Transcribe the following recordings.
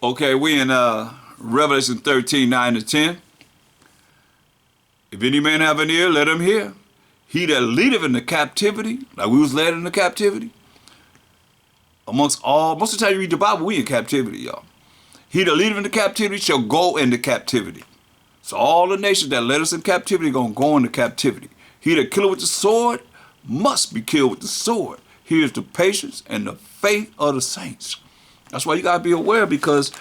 Okay, we in Revelation 13, 9 to 10. If any man have an ear, let him hear. He that leadeth in the captivity, like we was led into captivity, most of the time you read the Bible, we in captivity, y'all. He that leadeth into captivity shall go into captivity. So all the nations that led us in captivity are going to go into captivity. He that killeth with the sword must be killed with the sword. Here is the patience and the faith of the saints. That's why you got to be aware, because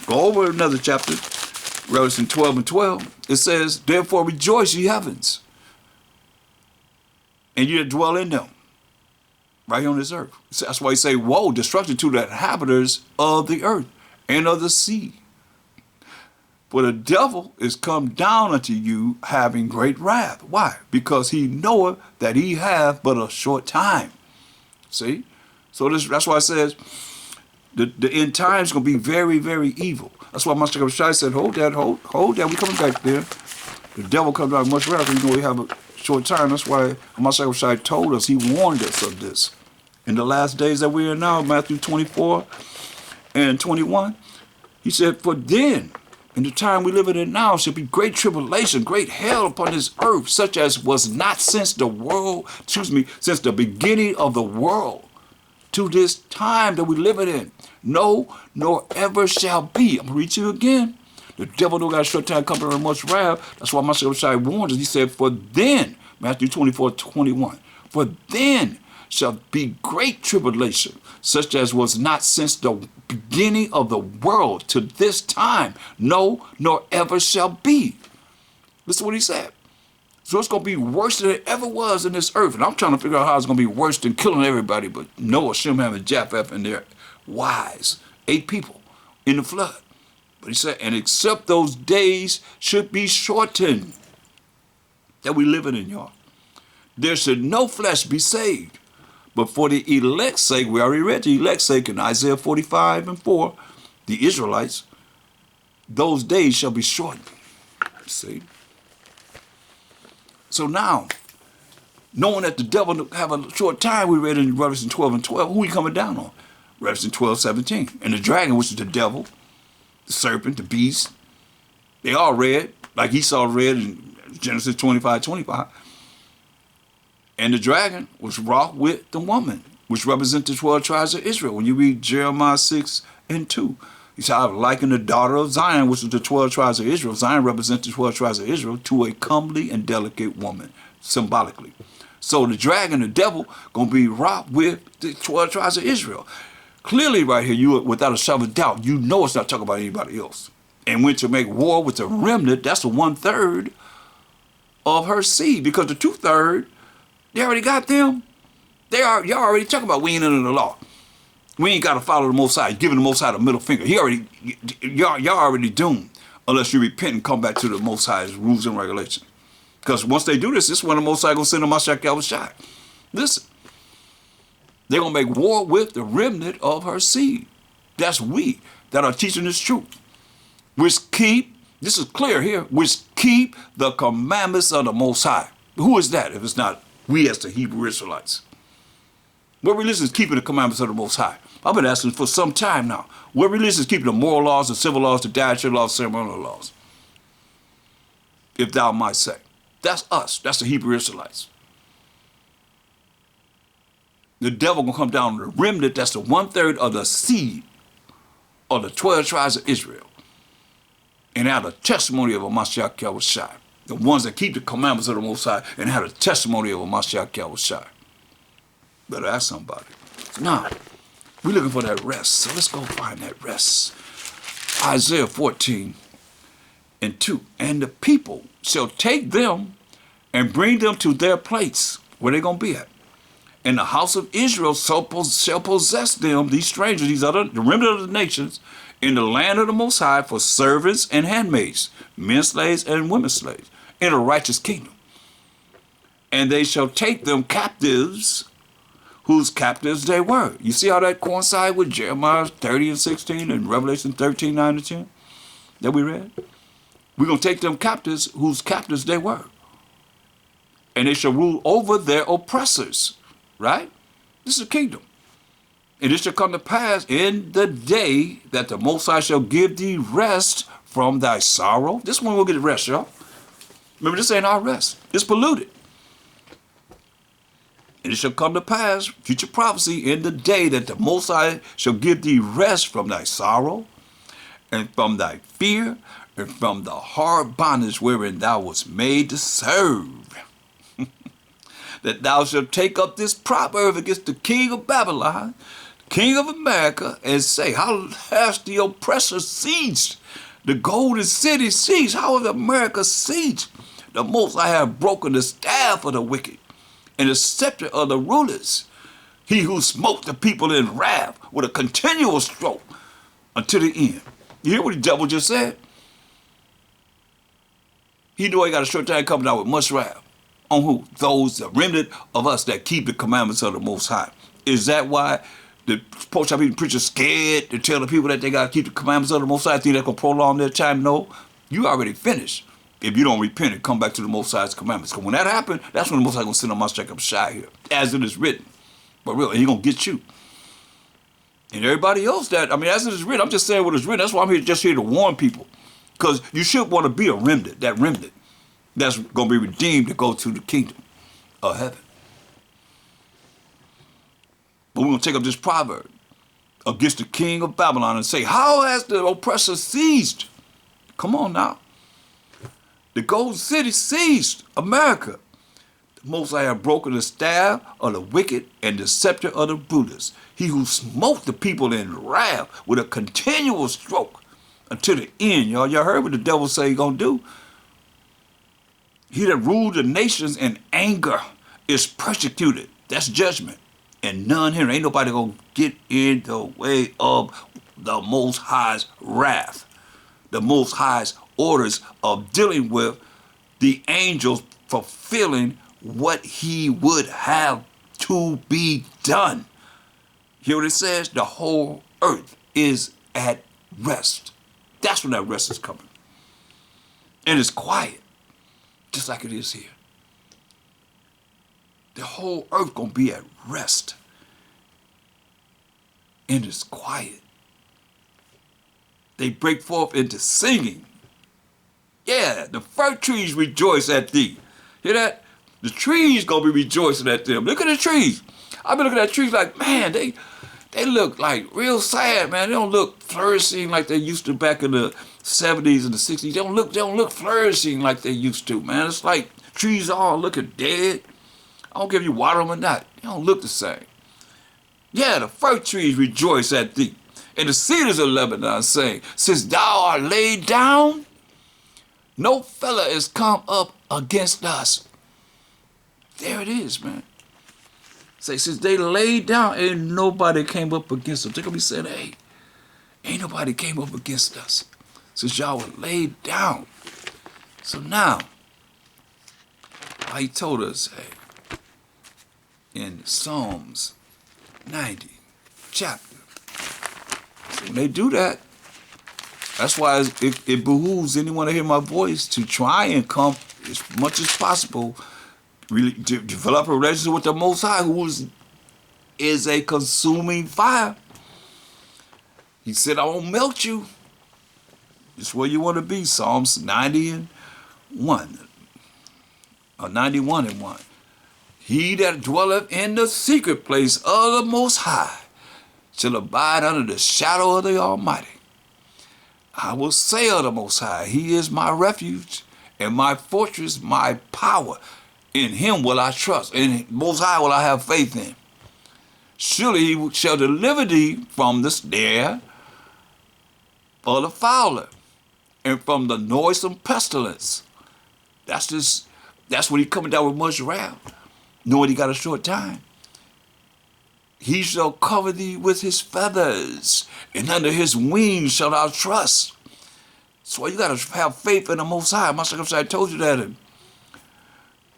go over another chapter, Revelation 12 and 12. It says, therefore rejoice, ye heavens, and ye that dwell in them, right here on this earth. That's why he say, woe, destruction to the inhabitants of the earth and of the sea. For the devil is come down unto you having great wrath. Why? Because he knoweth that he hath but a short time. See? So that's why it says the end time is going to be very, very evil. That's why Master Shai said, hold that, we coming back there. The devil comes down much wrath, you know we have a short time. That's why Master Shai told us, he warned us of this. In the last days that we're in now, Matthew 24 and 21, he said, for then, in the time we live in now, shall be great tribulation, great hell upon this earth, such as was not since the beginning of the world to this time that we live in. No, nor ever shall be. I'm going to read you again. The devil don't got a short time coming under much wrath. That's why my Shai warns us. He said, for then, Matthew 24, 21, for then shall be great tribulation, such as was not since the beginning of the world to this time, no, nor ever shall be. Listen to what he said. So it's going to be worse than it ever was in this earth. And I'm trying to figure out how it's going to be worse than killing everybody but Noah, Shem, Ham, and Japheth and their wives, 8 people in the flood. But he said, and except those days should be shortened that we living in, y'all, there should no flesh be saved. But for the elect's sake, we already read the elect's sake in Isaiah 45 and 4, the Israelites, those days shall be shortened. See? So now, knowing that the devil have a short time, we read in Revelation 12 and 12, who he coming down on? Revelation 12, 17. And the dragon, which is the devil, the serpent, the beast, they all read, like Esau read in Genesis 25, 25. And the dragon was wrought with the woman, which represents the 12 tribes of Israel. When you read Jeremiah 6 and 2, he said, I've likened the daughter of Zion, which is the 12 tribes of Israel. Zion represents the 12 tribes of Israel, to a comely and delicate woman, symbolically. So the dragon, the devil, going to be wrought with the 12 tribes of Israel. Clearly right here, you, without a shadow of doubt, you know it's not talking about anybody else. And went to make war with the remnant, that's the 1/3 of her seed, because the 2/3, they already got them. Y'all already talking about we ain't under the law. We ain't got to follow the Most High. Giving the Most High the middle finger. Y'all already doomed unless you repent and come back to the Most High's rules and regulations. Because once they do this is when the Most High gonna send them Mashiach Yahushua. Listen, they're gonna make war with the remnant of her seed. That's we that are teaching this truth. Which keep, this is clear here, which keep the commandments of the Most High. Who is that if it's not we as the Hebrew Israelites? What religion is keeping the commandments of the Most High? I've been asking for some time now. What religion is keeping the moral laws, the civil laws, the dietary laws, ceremonial laws? If thou might say. That's us. That's the Hebrew Israelites. The devil gonna come down to the remnant. That's the 1/3 of the seed of the 12 tribes of Israel. And have the testimony of a Mashiach Yahushua. The ones that keep the commandments of the Most High and have the testimony of a Mashiach Yahushua. Better ask somebody. Now, we're looking for that rest. So let's go find that rest. Isaiah 14 and 2. And the people shall take them and bring them to their place. Where they going to be at? And the house of Israel shall possess them, these strangers, the remnant of the nations, in the land of the Most High for servants and handmaids, men slaves and women slaves, in a righteous kingdom. And they shall take them captives, whose captives they were. You see how that coincides with Jeremiah 30 and 16 and Revelation 13, 9 and 10 that we read? We're going to take them captives, whose captives they were. And they shall rule over their oppressors, right? This is a kingdom. And it shall come to pass in the day that the Most High shall give thee rest from thy sorrow. This one will get rest, y'all. Remember, this ain't our rest. It's polluted. And it shall come to pass, future prophecy, in the day that the Most High shall give thee rest from thy sorrow, and from thy fear, and from the hard bondage wherein thou wast made to serve. That thou shalt take up this proverb against the king of Babylon, king of America, and say, how has the oppressor sieged? The golden city sieged. How has America sieged? The Most High have broken the staff of the wicked and the scepter of the rulers. He who smote the people in wrath with a continual stroke until the end. You hear what the devil just said? He knew he got a short time coming out with much wrath. On who? Those, the remnant of us that keep the commandments of the Most High. Is that why the pork chop eating preachers scared to tell the people that they got to keep the commandments of the Most High? Think they're going to prolong their time? No. You already finished if you don't repent and come back to the Most High's commandments. Because when that happened, that's when the Most High going to send on my Jacob Shai here, as it is written. But really, he going to get you. And everybody else that, as it is written, I'm just saying what is written. That's why I'm just here to warn people. Because you should want to be a remnant, that remnant that's going to be redeemed to go to the kingdom of heaven. But we're going to take up this proverb against the king of Babylon and say, how has the oppressor seized? Come on now. The golden city seized America. The Most High have broken the staff of the wicked and the scepter of the rulers. He who smote the people in wrath with a continual stroke until the end. Y'all heard what the devil say he gonna do? He that ruled the nations in anger is persecuted. That's judgment. And none here, ain't nobody gonna get in the way of the Most High's wrath. The Most High's orders of dealing with the angels fulfilling what he would have to be done. Hear what it says? The whole earth is at rest. That's when that rest is coming. And it's quiet, just like it is here. The whole earth gonna be at rest. And it's quiet. They break forth into singing. Yeah, the fir trees rejoice at thee. Hear that? The trees gonna be rejoicing at them. Look at the trees. I've been looking at trees like, man, they look like real sad, man. They don't look flourishing like they used to back in the 70s and the 60s. They don't look flourishing like they used to, man. It's like trees all looking dead. I don't care if you water them or not. They don't look the same. Yeah, the fir trees rejoice at thee. And the cedars of Lebanon saying, since thou art laid down, no fella is come up against us. There it is, man. Say, since they laid down, ain't nobody came up against them. They're going to be saying, hey, ain't nobody came up against us since y'all were laid down. So now, he told us, hey, in Psalms 90 chapter, so when they do that, that's why it behooves anyone to hear my voice to try and come as much as possible, really develop a relationship with the Most High, who is a consuming fire. He said, I won't melt you. It's where you want to be. Psalms 91 and 1. He that dwelleth in the secret place of the Most High shall abide under the shadow of the Almighty. I will say of the Most High, he is my refuge and my fortress, my power. In him will I trust. In Most High will I have faith in. Surely he shall deliver thee from the snare of the fowler and from the noisome pestilence. That's when he coming down with much wrath, knowing he got a short time. He shall cover thee with his feathers, and under his wings shalt thou trust. So you got to have faith in the Most High. My secretary told you that in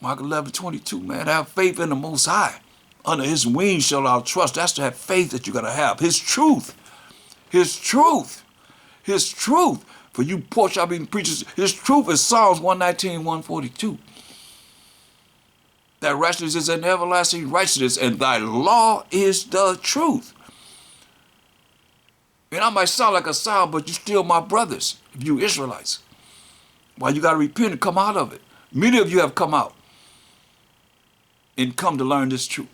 Mark 11:22, man. Have faith in the Most High. Under his wings shall thou trust. That's that faith that you got to have. His truth. His truth. His truth. For you pork chop eating preachers, his truth is Psalms 119, 142. That righteousness is an everlasting righteousness, and thy law is the truth. And I might sound like a sound, but you still my brothers, if you Israelites. Why you got to repent and come out of it. Many of you have come out and come to learn this truth.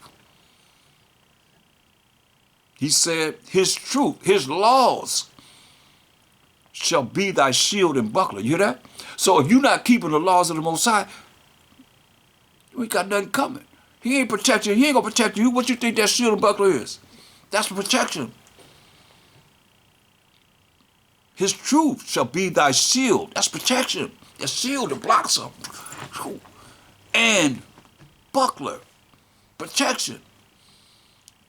He said, his truth, his laws shall be thy shield and buckler. You hear that? So if you're not keeping the laws of the Most High, you ain't got nothing coming. He ain't protecting you. He ain't going to protect you. What you think that shield and buckler is? That's protection. His truth shall be thy shield. That's protection. The shield that blocks them. And buckler, protection.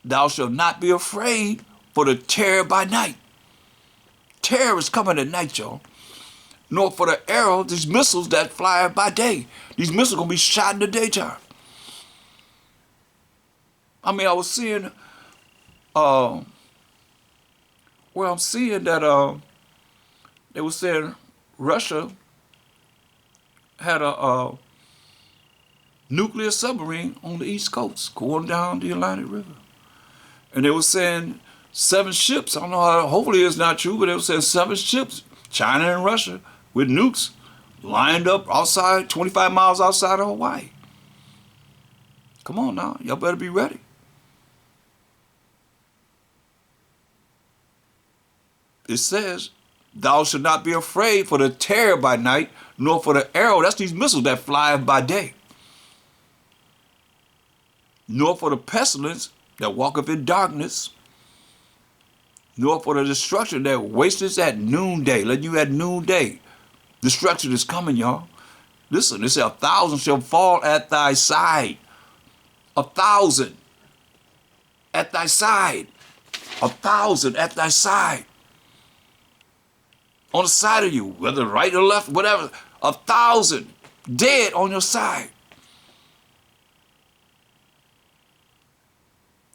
Thou shalt not be afraid for the terror by night. Terror is coming at night, y'all. Nor for the arrow, these missiles that fly by day. These missiles going to be shot in the daytime. I mean, I was seeing, I'm seeing that they were saying Russia had a nuclear submarine on the East Coast going down the Atlantic River. And they were saying 7 ships, I don't know how, hopefully it's not true, but they were saying 7 ships, China and Russia, with nukes lined up outside, 25 miles outside of Hawaii. Come on now, y'all better be ready. It says, thou shalt not be afraid for the terror by night, nor for the arrow, that's these missiles that fly by day, nor for the pestilence that walketh in darkness, nor for the destruction that wasteth at noonday. Let you at noonday. Destruction is coming, y'all. Listen, it says 1,000 shall fall at thy side. 1,000 at thy side. 1,000 at thy side. On the side of you, whether right or left, whatever. 1,000 dead on your side.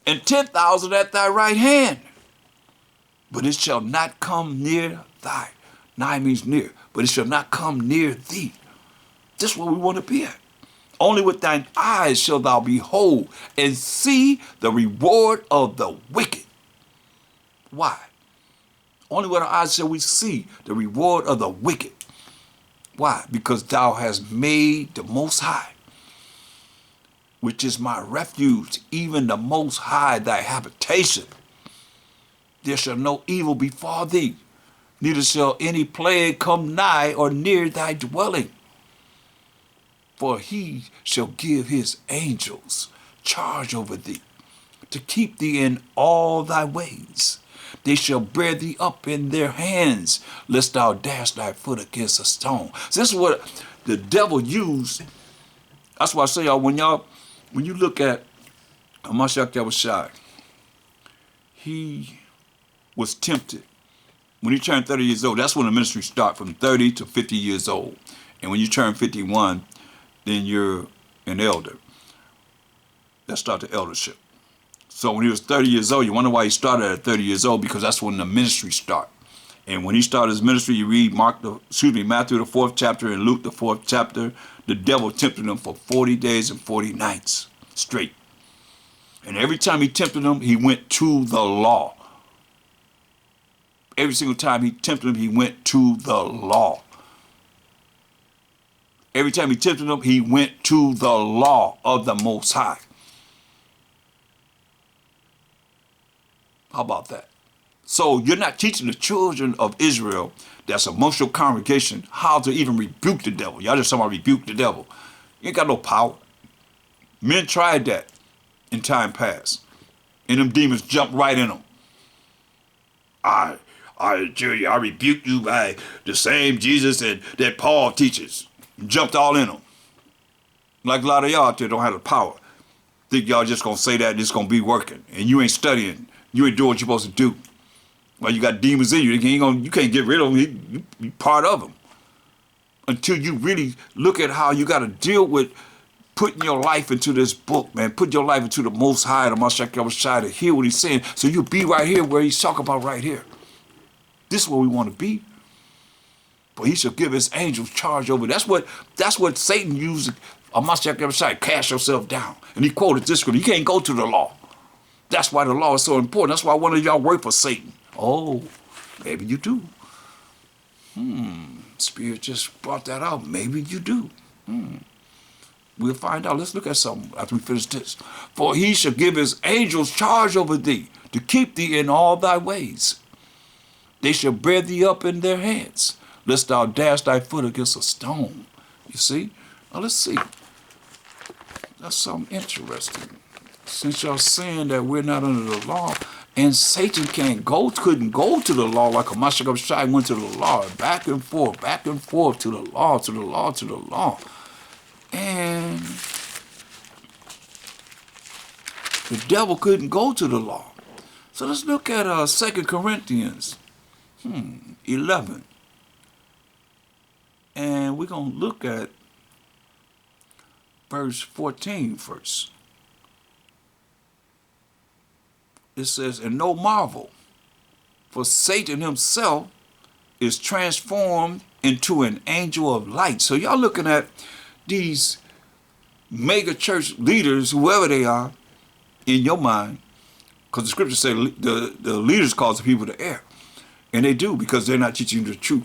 And 10,000 at thy right hand. But it shall not come near thy. Nigh means near. But it shall not come near thee. This is where we want to be at. Only with thine eyes shalt thou behold and see the reward of the wicked. Why? Only with our eyes shall we see the reward of the wicked. Why? Because thou hast made the Most High, which is my refuge, even the Most High thy habitation. There shall no evil befall thee, neither shall any plague come nigh or near thy dwelling. For he shall give his angels charge over thee, to keep thee in all thy ways. They shall bear thee up in their hands, lest thou dash thy foot against a stone. So this is what the devil used. That's why I say, y'all, when you look at Mashiach Yahushua, he was tempted. When he turned 30 years old, that's when the ministry starts, from 30 to 50 years old. And when you turn 51, then you're an elder. That starts the eldership. So when he was 30 years old, you wonder why he started at 30 years old, because that's when the ministry starts. And when he started his ministry, you read Matthew the 4th chapter and Luke the 4th chapter, the devil tempted him for 40 days and 40 nights straight. And every time he tempted him, he went to the law. Every single time he tempted him, he went to the law. Every time he tempted him, he went to the law of the Most High. How about that? So you're not teaching the children of Israel, that's amongst your congregation, how to even rebuke the devil. Y'all just talking about rebuke the devil. You ain't got no power. Men tried that in time past, and them demons jumped right in them. I rebuke you by the same Jesus that Paul teaches. Jumped all in them. Like a lot of y'all out there don't have the power. Think y'all just gonna say that and it's gonna be working. And you ain't studying. You ain't doing what you're supposed to do. Well, you got demons in you. You can't get rid of them. You part of them. Until you really look at how you got to deal with putting your life into this book, man. Put your life into the Most High, the Mashiach Yahushua, to hear what he's saying. So you'll be right here where he's talking about right here. This is where we want to be. But he shall give his angels charge over. That's what Satan used. Mashiach Yahushua, cast yourself down. And he quoted this scripture. You can't go to the law. That's why the law is so important. That's why one of y'all work for Satan. Oh, Maybe you do. Spirit just brought that out. Maybe you do. We'll find out. Let's look at something after we finish this. For he shall give his angels charge over thee, to keep thee in all thy ways. They shall bear thee up in their hands, lest thou dash thy foot against a stone. You see? Now let's see. That's something interesting. Since y'all saying that we're not under the law, and Satan couldn't go to the law like a Mashiach Shai went to the law, back and forth to the law, to the law, to the law. And the devil couldn't go to the law. So let's look at 2 Corinthians 11. And we're going to look at verse 14 first. It says, and no marvel, for Satan himself is transformed into an angel of light. So y'all looking at these mega church leaders, whoever they are, in your mind, because the scripture says the leaders cause the people to err. And they do, because they're not teaching the truth.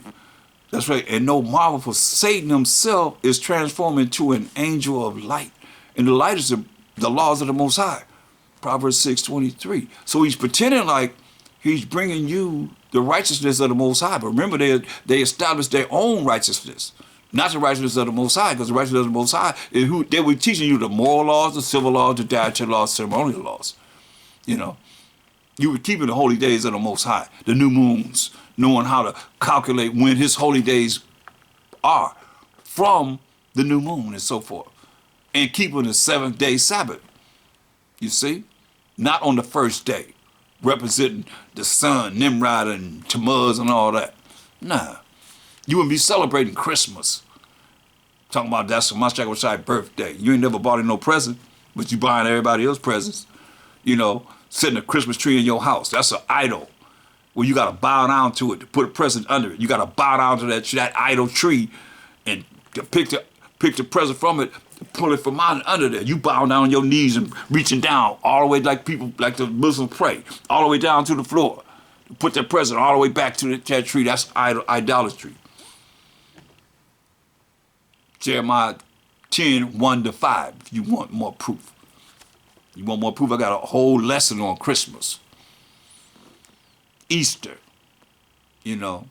That's right. And no marvel, for Satan himself is transformed into an angel of light. And the light is the laws of the Most High. Proverbs 6:23. So he's pretending like he's bringing you the righteousness of the Most High. But remember, they established their own righteousness, not the righteousness of the Most High, because the righteousness of the Most High is who they were teaching you the moral laws, the civil laws, the dietary laws, ceremonial laws. You know, you were keeping the holy days of the Most High, the new moons, knowing how to calculate when his holy days are from the new moon and so forth, and keeping the 7th-day Sabbath. You see? Not on the first day, representing the sun, Nimrod, and Tammuz, and all that. Nah. You wouldn't be celebrating Christmas. Talking about that's Mashiach Shai's birthday. You ain't never bought him no present, but you buying everybody else presents. You know, setting a Christmas tree in your house. That's an idol. Well, you got to bow down to it to put a present under it. You got to bow down to that idol tree and pick the present from it, pull it from under there. You bow down on your knees and reaching down all the way like the Muslims pray, all the way down to the floor. Put that present all the way back to that tree. That's idolatry. Jeremiah 10:1-5, if you want more proof. You want more proof? I got a whole lesson on Christmas. Easter, you know.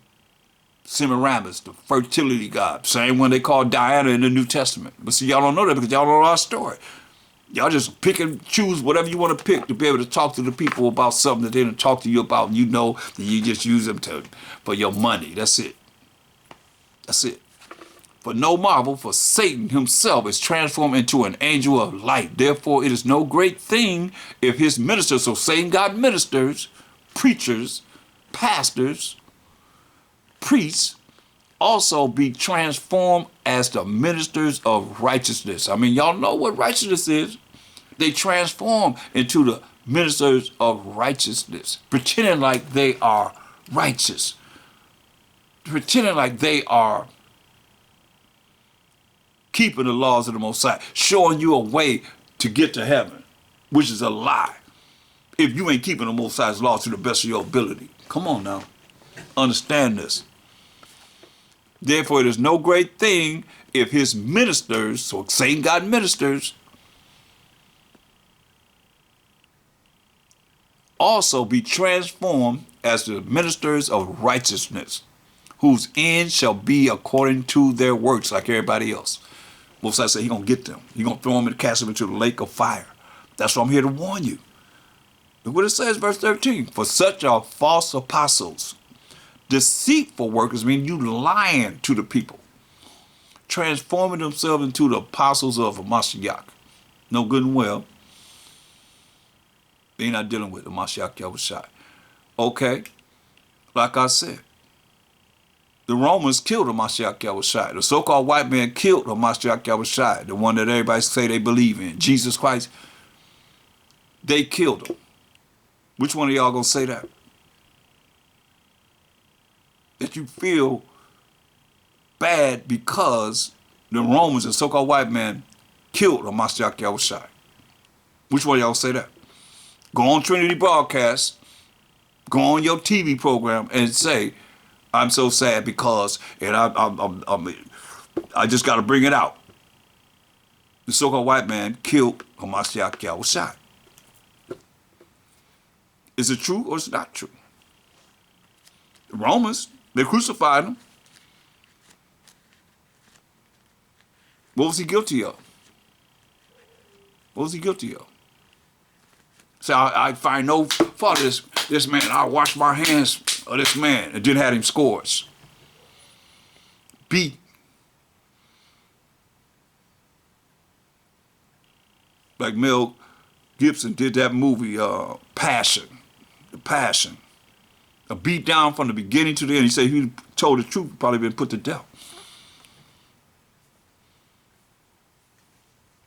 Semiramis, the fertility god, same one they call Diana in the New Testament. But see, y'all don't know that because y'all don't know our story. Y'all just pick and choose whatever you want to pick to be able to talk to the people about something that they didn't talk to you about. You know that you just use them for your money. That's it. That's it. But no marvel, for Satan himself is transformed into an angel of light. Therefore, it is no great thing if his ministers, so Satan got ministers, preachers, pastors, priests, also be transformed as the ministers of righteousness. I mean, y'all know what righteousness is. They transform into the ministers of righteousness, pretending like they are righteous, pretending like they are keeping the laws of the Most High, showing you a way to get to heaven, which is a lie. If you ain't keeping the Most High's laws to the best of your ability. Come on now. Understand this. Therefore, it is no great thing if his ministers, so Satan got ministers, also be transformed as the ministers of righteousness, whose end shall be according to their works, like everybody else. Most I say he gonna get them. He gonna throw them and cast them into the lake of fire. That's why I'm here to warn you. Look what it says, verse 13. For such are false apostles, deceitful workers, mean you lying to the people, transforming themselves into the apostles of Mashiach. No good and well. They're not dealing with the Mashiach Yahushua. Okay, like I said, the Romans killed the Mashiach Yahushua. The so-called white man killed the Mashiach Yahushua, the one that everybody say they believe in, Jesus Christ. They killed him. Which one of y'all gonna say that? That you feel bad because the Romans, the so-called white man, killed the Mashiach Yahushua. Which one of y'all say that? Go on Trinity Broadcast Go on your TV program and say, I'm so sad because, and I just got to bring it out. The so-called white man killed Hamashiach Yahweh Shai. Is it true or is it not true? The Romans, they crucified him. What was he guilty of? What was he guilty of? So I find no fault of this man. I wash my hands of this man and didn't have him scores. Beat. Like Mel Gibson did that movie, Passion. The Passion. A beat down from the beginning to the end. He said he told the truth, probably been put to death.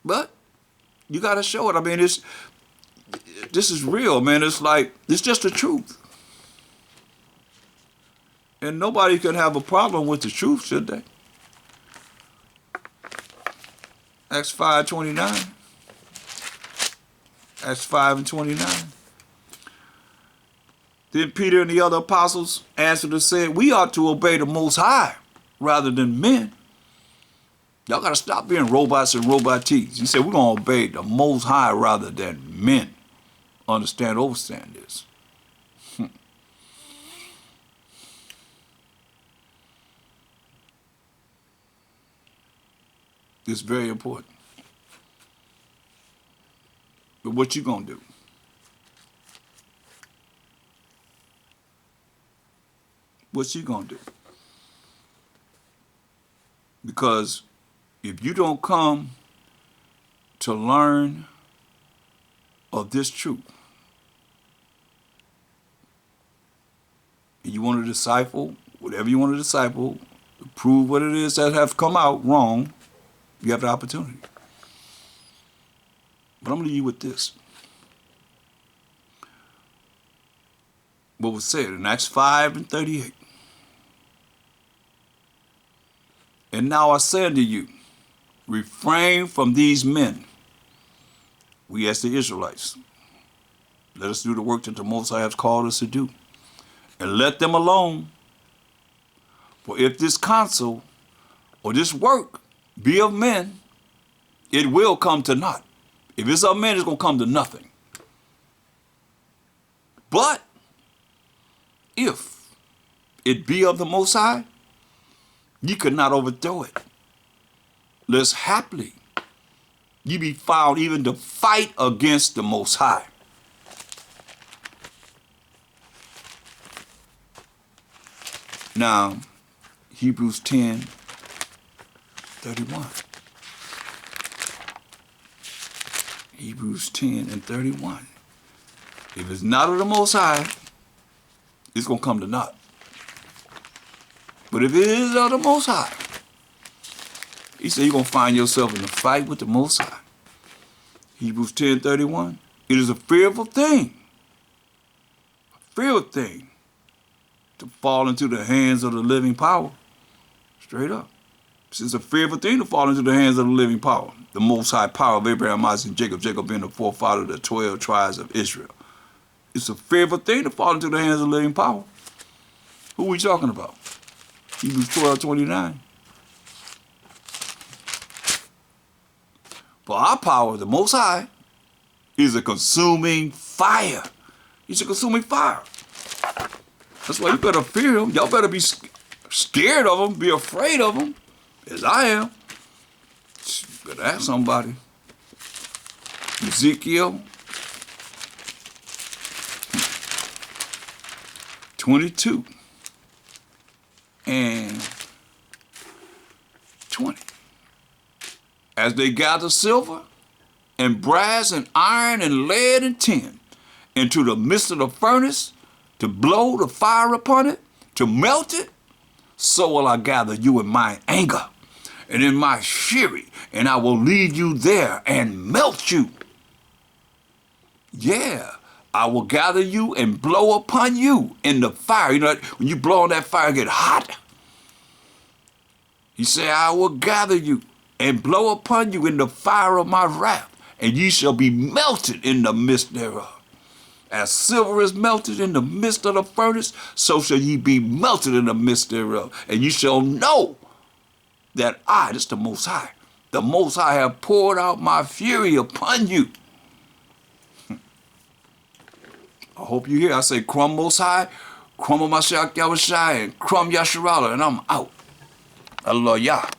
But you got to show it. I mean, this is real, man. It's like, it's just the truth. And nobody could have a problem with the truth, should they? Acts 5:29. Acts 5:29. Then Peter and the other apostles answered and said, we ought to obey the Most High rather than men. Y'all got to stop being robots and robotees. He said, we're going to obey the Most High rather than men. Understand, overstand this. It's very important. But what you going to do? What you going to do? Because if you don't come to learn of this truth, and you want to disciple, whatever you want to disciple, prove what it is that have come out wrong, you have the opportunity. But I'm going to leave you with this. What was said in Acts 5:38. And now I say unto you, refrain from these men. We as the Israelites. Let us do the work that the Most High has called us to do. And let them alone. For if this counsel or this work be of men, it will come to naught. If it's of men, it's going to come to nothing. But if it be of the Most High, ye could not overthrow it. Lest haply ye be found even to fight against the Most High. Now, Hebrews 10:31. Hebrews 10:31. If it's not of the Most High, it's going to come to naught. But if it is of the Most High, he said you're going to find yourself in a fight with the Most High. Hebrews 10:31. It is a fearful thing to fall into the hands of the living power. Straight up. It's a fearful thing to fall into the hands of the living power. The Most High power of Abraham, Isaac, and Jacob. Jacob being the forefather of the 12 tribes of Israel. It's a fearful thing to fall into the hands of the living power. Who are we talking about? Hebrews 12:29. For our power, the Most High, is a consuming fire. He's a consuming fire. That's why you better fear him. Y'all better be scared of him, be afraid of him, as I am. Better ask somebody. Ezekiel 22 and 20. As they gather silver and brass and iron and lead and tin into the midst of the furnace to blow the fire upon it, to melt it, so will I gather you in my anger and in my fury, and I will lead you there and melt you. Yeah, I will gather you and blow upon you in the fire. You know, when you blow on that fire, it get hot. He said, I will gather you and blow upon you in the fire of my wrath, and ye shall be melted in the midst thereof. As silver is melted in the midst of the furnace, so shall ye be melted in the midst thereof. And you shall know that I, this is the Most High have poured out my fury upon you. I hope you hear. I say, Krum Most High, Krum Mashiach Yahushai, and Krum Yasharala, and I'm out. Allah Yah.